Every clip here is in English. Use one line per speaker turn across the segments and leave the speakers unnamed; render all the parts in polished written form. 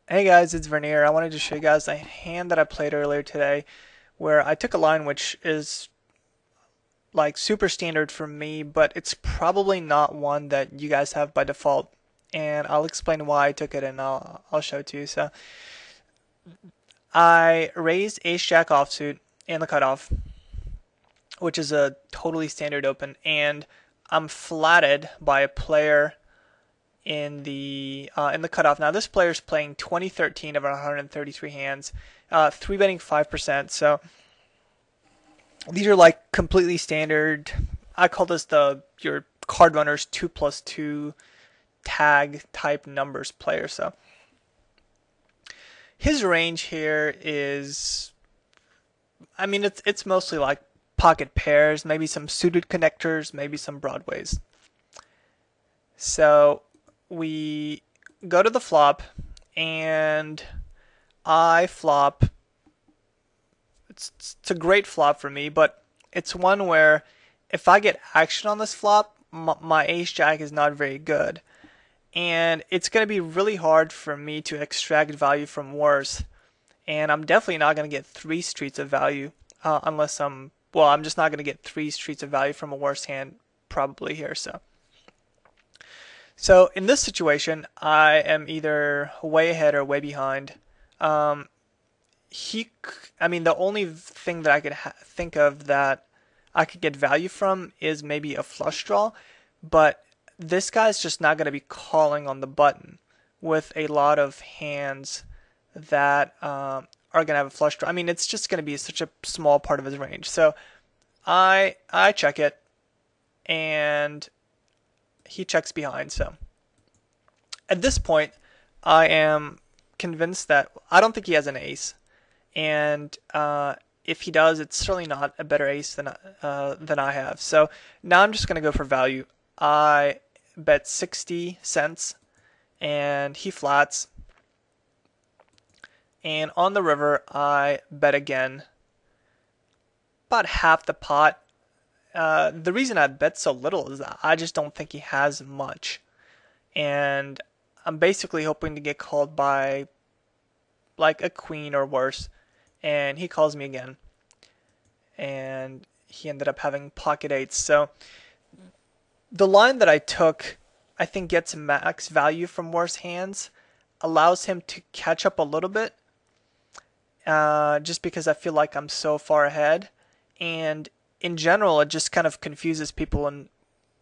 Hey guys, it's Vernier. I wanted to show you guys a hand that I played earlier today where I took a line which is like super standard for me, but it's probably not one that you guys have by default. And I'll explain why I took it and I'll show it to you. So I raised ace jack offsuit in the cutoff, which is a totally standard open, and I'm flatted by a player in the cutoff. Now this player is playing 2013 of 133 hands, three betting 5%. So these are like completely standard. I call this the your card runners 2+2 tag type numbers player. So his range here is, I mean, it's mostly like pocket pairs, maybe some suited connectors, maybe some broadways. So we go to the flop, and I flop. It's a great flop for me, but it's one where if I get action on this flop, my ace jack is not very good. And it's going to be really hard for me to extract value from worse. And I'm definitely not going to get three streets of value unless I'm just not going to get three streets of value from a worse hand probably here. So in this situation, I am either way ahead or way behind. Um, I mean, the only thing that I could think of that I could get value from is maybe a flush draw, but this guy's just not going to be calling on the button with a lot of hands that are going to have a flush draw. I mean, it's just going to be such a small part of his range. So I check it, and he checks behind. So at this point, I am convinced that I don't think he has an ace, and if he does, it's certainly not a better ace than I have. So now I'm just going to go for value. I bet 60 cents, and he flats. And on the river, I bet again, about half the pot. The reason I bet so little is that I just don't think he has much. And I'm basically hoping to get called by like a queen or worse. And he calls me again. And he ended up having pocket eights. So the line that I took, I think, gets max value from worse hands, allows him to catch up a little bit, just because I feel like I'm so far ahead. And in general, it just kind of confuses people. And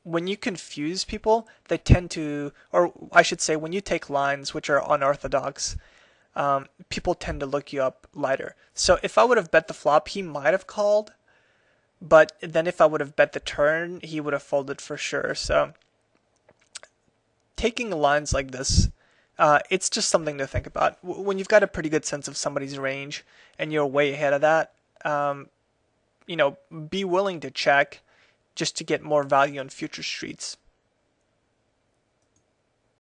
when you confuse people, they tend to, or I should say, when you take lines which are unorthodox, people tend to look you up lighter. So if I would have bet the flop, he might have called, but then if I would have bet the turn, he would have folded for sure. So taking lines like this, it's just something to think about. When you've got a pretty good sense of somebody's range and you're way ahead of that, be willing to check just to get more value on future streets.